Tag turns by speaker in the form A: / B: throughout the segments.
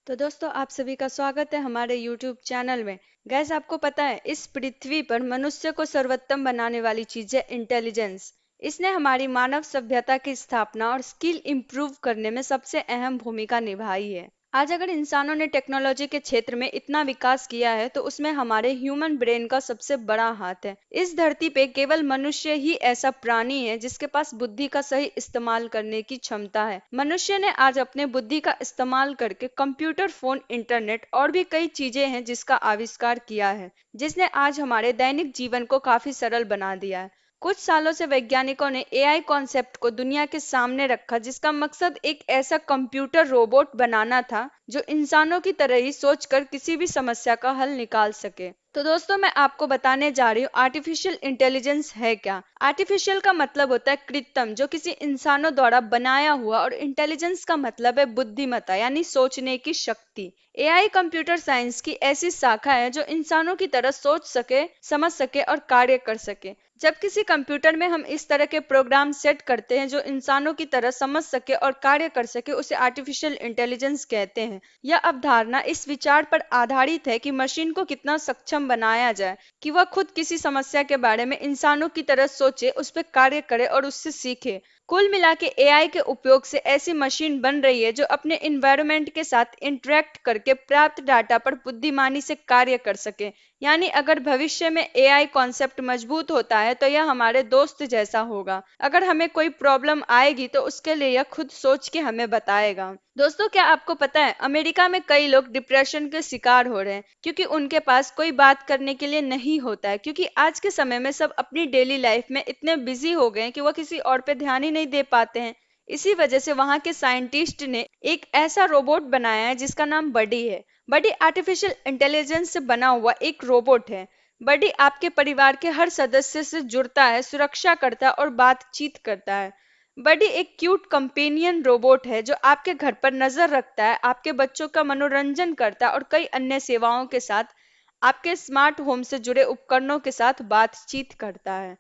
A: तो दोस्तों आप सभी का स्वागत है हमारे YouTube चैनल में। गैस आपको पता है इस पृथ्वी पर मनुष्य को सर्वोत्तम बनाने वाली चीज है इंटेलिजेंस। इसने हमारी मानव सभ्यता की स्थापना और स्किल इंप्रूव करने में सबसे अहम भूमिका निभाई है। आज अगर इंसानों ने टेक्नोलॉजी के क्षेत्र में इतना विकास किया है तो उसमें हमारे ह्यूमन ब्रेन का सबसे बड़ा हाथ है। इस धरती पे केवल मनुष्य ही ऐसा प्राणी है जिसके पास बुद्धि का सही इस्तेमाल करने की क्षमता है। मनुष्य ने आज अपने बुद्धि का इस्तेमाल करके कंप्यूटर, फोन, इंटरनेट और भी कई चीजें हैं जिसका आविष्कार किया है, जिसने आज हमारे दैनिक जीवन को काफी सरल बना दिया है। कुछ सालों से वैज्ञानिकों ने एआई कॉन्सेप्ट को दुनिया के सामने रखा, जिसका मकसद एक ऐसा कंप्यूटर रोबोट बनाना था जो इंसानों की तरह ही सोचकर किसी भी समस्या का हल निकाल सके। तो दोस्तों मैं आपको बताने जा रही हूँ आर्टिफिशियल इंटेलिजेंस है क्या। आर्टिफिशियल का मतलब होता है कृत्रिम, जो किसी इंसानों द्वारा बनाया हुआ, और इंटेलिजेंस का मतलब है बुद्धिमत्ता यानी सोचने की शक्ति। एआई कंप्यूटर साइंस की ऐसी शाखा है जो इंसानों की तरह सोच सके, समझ सके और कार्य कर सके। जब किसी कंप्यूटर में हम इस तरह के प्रोग्राम सेट करते हैं जो इंसानों की तरह समझ सके और कार्य कर सके, उसे आर्टिफिशियल इंटेलिजेंस कहते हैं। यह अवधारणा इस विचार पर आधारित है कि मशीन को कितना सक्षम बनाया जाए कि वह खुद किसी समस्या के बारे में इंसानों की तरह सोचे, उस पर कार्य करे और उससे सीखे। कुल मिला के एआई के उपयोग से ऐसी मशीन बन रही है जो अपने इन्वायरमेंट के साथ इंटरेक्ट करके प्राप्त डाटा पर बुद्धिमानी से कार्य कर सके। यानी अगर भविष्य में एआई कॉन्सेप्ट मजबूत होता है तो यह हमारे दोस्त जैसा होगा। अगर हमें कोई प्रॉब्लम आएगी तो उसके लिए यह खुद सोच के हमें बताएगा। दोस्तों क्या आपको पता है अमेरिका में कई लोग डिप्रेशन के शिकार हो रहे हैं क्योंकि उनके पास कोई बात करने के लिए नहीं होता है, क्योंकि आज के समय में सब अपनी डेली लाइफ में इतने बिजी हो गए हैं कि वह किसी और पे ध्यान ही नहीं दे पाते हैं। इसी वजह से वहां के साइंटिस्ट ने एक ऐसा रोबोट बनाया है जिसका नाम बडी है। बडी आर्टिफिशियल इंटेलिजेंस से बना हुआ एक रोबोट है। बडी आपके परिवार के हर सदस्य से जुड़ता है, सुरक्षा करता है और बातचीत करता है। बडी एक क्यूट कंपेनियन रोबोट है जो आपके घर पर नजर रखता है, आपके बच्चों का मनोरंजन करता है और कई अन्य सेवाओं के साथ आपके स्मार्ट होम से जुड़े उपकरणों के साथ बातचीत करता है।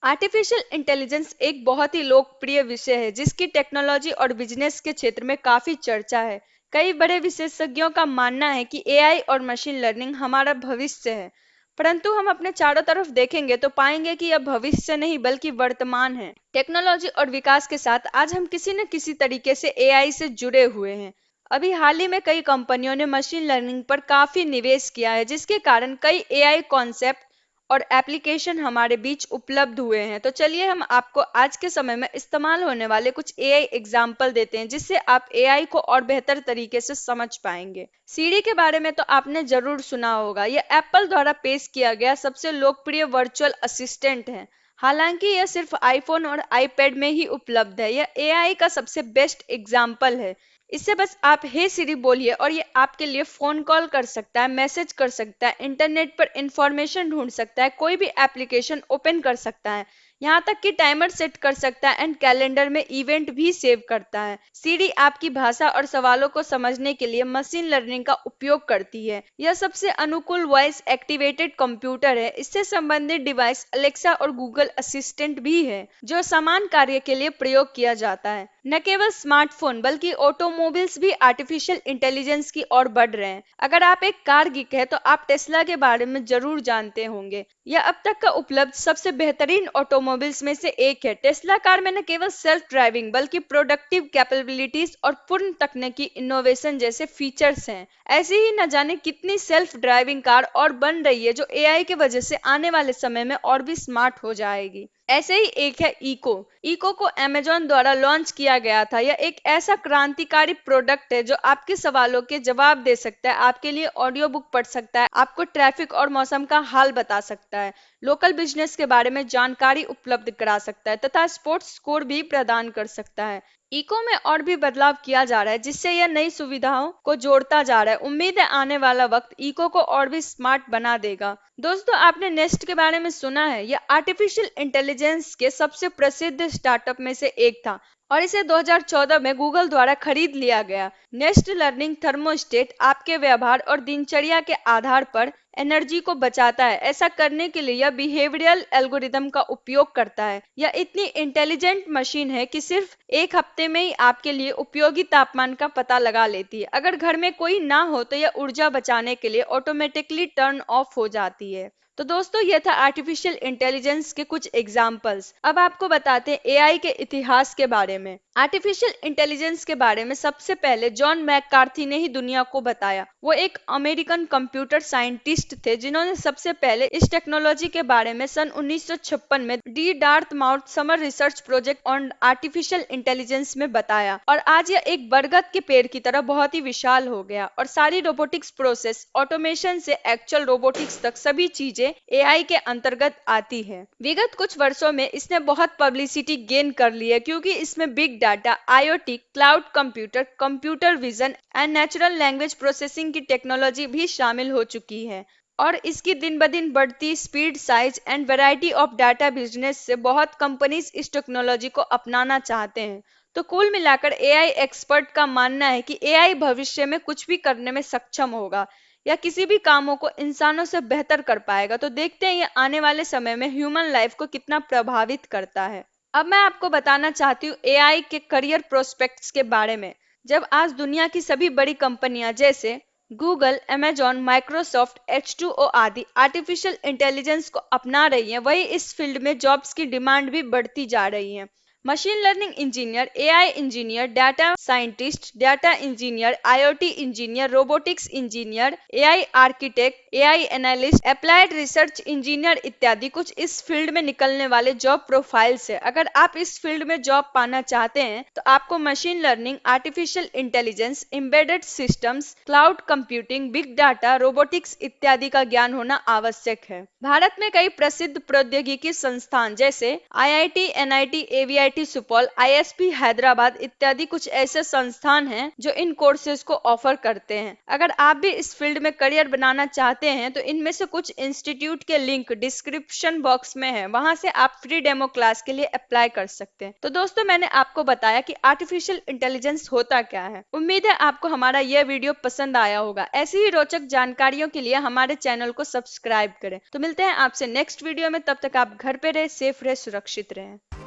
A: आर्टिफिशियल इंटेलिजेंस एक बहुत ही लोकप्रिय विषय है जिसकी टेक्नोलॉजी और बिजनेस के क्षेत्र में काफी चर्चा है। कई बड़े विशेषज्ञों का मानना है कि एआई और मशीन लर्निंग हमारा भविष्य है। परंतु हम अपने चारों तरफ देखेंगे तो पाएंगे कि यह भविष्य नहीं बल्कि वर्तमान है। टेक्नोलॉजी और विकास के साथ आज हम किसी न किसी तरीके से एआई से जुड़े हुए हैं। अभी हाल ही में कई कंपनियों ने मशीन लर्निंग पर काफी निवेश किया है, जिसके कारण कई एआई कॉन्सेप्ट और एप्लीकेशन हमारे बीच उपलब्ध हुए हैं। तो चलिए हम आपको आज के समय में इस्तेमाल होने वाले कुछ एआई एग्जाम्पल देते हैं जिससे आप एआई को और बेहतर तरीके से समझ पाएंगे। सीरी के बारे में तो आपने जरूर सुना होगा। यह एप्पल द्वारा पेश किया गया सबसे लोकप्रिय वर्चुअल असिस्टेंट है। हालांकि यह सिर्फ आईफोन और आईपैड में ही उपलब्ध है। यह एआई का सबसे बेस्ट एग्जाम्पल है। इससे बस आप हे सिरी बोलिए और ये आपके लिए फोन कॉल कर सकता है, मैसेज कर सकता है, इंटरनेट पर इंफॉर्मेशन ढूंढ सकता है, कोई भी एप्लीकेशन ओपन कर सकता है, यहाँ तक कि टाइमर सेट कर सकता है एंड कैलेंडर में इवेंट भी सेव करता है। सीरी आपकी भाषा और सवालों को समझने के लिए मशीन लर्निंग का उपयोग करती है। यह सबसे अनुकूल वॉइस एक्टिवेटेड कंप्यूटर है। इससे संबंधित डिवाइस अलेक्सा और गूगल असिस्टेंट भी है जो समान कार्य के लिए प्रयोग किया जाता है। न केवल स्मार्टफोन बल्कि ऑटोमोबाइल्स भी आर्टिफिशियल इंटेलिजेंस की ओर बढ़ रहे हैं। अगर आप एक कार गीक है तो आप टेस्ला के बारे में जरूर जानते होंगे। यह अब तक का उपलब्ध सबसे बेहतरीन ऑटोमोबाइल्स में से एक है। टेस्ला कार में न केवल सेल्फ ड्राइविंग बल्कि प्रोडक्टिव कैपेबिलिटीज और पूर्ण तकनीकी इनोवेशन जैसे फीचर्स हैं। ऐसी ही न जाने कितनी सेल्फ ड्राइविंग कार और बन रही है जो एआई की वजह से आने वाले समय में और भी स्मार्ट हो जाएगी। ऐसे ही एक है इको। इको को अमेजॉन द्वारा लॉन्च किया गया था। यह एक ऐसा क्रांतिकारी प्रोडक्ट है जो आपके सवालों के जवाब दे सकता है, आपके लिए ऑडियो बुक पढ़ सकता है, आपको ट्रैफिक और मौसम का हाल बता सकता है, लोकल बिजनेस के बारे में जानकारी उपलब्ध करा सकता है तथा स्पोर्ट्स स्कोर भी प्रदान कर सकता है। इको में और भी बदलाव किया जा रहा है जिससे यह नई सुविधाओं को जोड़ता जा रहा है। उम्मीद है आने वाला वक्त इको को और भी स्मार्ट बना देगा। दोस्तों आपने नेस्ट के बारे में सुना है। यह आर्टिफिशियल इंटेलिजेंस के सबसे प्रसिद्ध स्टार्टअप में से एक था। और इसे 2014 में गूगल द्वारा खरीद लिया गया। नेस्ट लर्निंग थर्मोस्टेट आपके व्यवहार और दिनचर्या के आधार पर एनर्जी को बचाता है। ऐसा करने के लिए यह बिहेवियरल एल्गोरिदम का उपयोग करता है। यह इतनी इंटेलिजेंट मशीन है कि सिर्फ एक हफ्ते में ही आपके लिए उपयोगी तापमान का पता लगा लेती है। अगर घर में कोई ना हो तो यह ऊर्जा बचाने के लिए ऑटोमेटिकली टर्न ऑफ हो जाती है। तो दोस्तों, यह था आर्टिफिशियल इंटेलिजेंस के कुछ एग्जाम्पल्स। अब आपको बताते हैं एआई के इतिहास के बारे में। आर्टिफिशियल इंटेलिजेंस के बारे में सबसे पहले जॉन मैककार्थी ने ही दुनिया को बताया। वो एक अमेरिकन कंप्यूटर साइंटिस्ट थे जिन्होंने सबसे पहले इस टेक्नोलॉजी के बारे में सन 1956 में the Dartmouth summer research project on artificial intelligence में बताया। और आज यह एक बरगद के पेड़ की तरह बहुत ही विशाल हो गया और सारी रोबोटिक्स प्रोसेस, ऑटोमेशन से एक्चुअल रोबोटिक्स तक सभी चीजें एआई के अंतर्गत आती है। विगत कुछ वर्षों में इसने बहुत पब्लिसिटी गेन कर ली है क्योंकि इसमें big data, IoT, cloud computer, computer vision and natural language processing की टेक्नोलॉजी भी शामिल हो चुकी है। और इसकी दिन ब दिन बढ़ती speed, size and variety of data business से बहुत कंपनीज इस टेक्नोलॉजी को अपनाना चाहते हैं। तो कुल मिलाकर एआई एक्सपर्ट का मानना है कि एआई भविष्य में कुछ भी करने में सक्षम होगा या किसी भी कामों को इंसानों से बेहतर कर पाएगा। तो देखते हैं ये आने वाले समय में ह्यूमन लाइफ को कितना प्रभावित करता है। अब मैं आपको बताना चाहती हूँ एआई के करियर प्रोस्पेक्ट्स के बारे में। जब आज दुनिया की सभी बड़ी कंपनियां जैसे गूगल, अमेजॉन, माइक्रोसॉफ्ट, H2O आदि आर्टिफिशियल इंटेलिजेंस को अपना रही हैं, वही इस फील्ड में जॉब्स की डिमांड भी बढ़ती जा रही है। Machine learning engineer, AI engineer, data scientist, data engineer, IoT engineer, robotics engineer, AI architect, AI analyst, applied research engineer इत्यादि कुछ इस फील्ड में निकलने वाले जॉब प्रोफाइल्स है। अगर आप इस फील्ड में जॉब पाना चाहते हैं तो आपको machine learning, artificial intelligence, embedded systems, cloud computing, big data, robotics इत्यादि का ज्ञान होना आवश्यक है। भारत में कई प्रसिद्ध प्रौद्योगिकी संस्थान जैसे IIT, NIT, AVIT Supaul, ISP Hyderabad इत्यादि कुछ ऐसे संस्थान हैं जो इन कोर्सेज को ऑफर करते हैं। अगर आप भी इस फील्ड में करियर बनाना चाहते हैं तो इनमें से कुछ इंस्टीट्यूट के लिंक डिस्क्रिप्शन बॉक्स में है, वहां से आप फ्री डेमो क्लास के लिए अप्लाई कर सकते हैं। तो दोस्तों, मैंने आपको बताया कि आर्टिफिशियल इंटेलिजेंस होता क्या है। उम्मीद है आपको हमारा यह वीडियो पसंद आया होगा। ऐसी ही रोचक जानकारियों के लिए हमारे चैनल को सब्सक्राइब करें। तो मिलते हैं आपसे नेक्स्ट वीडियो में, तब तक आप घर पे रहे, सेफ रहे, सुरक्षित रहें।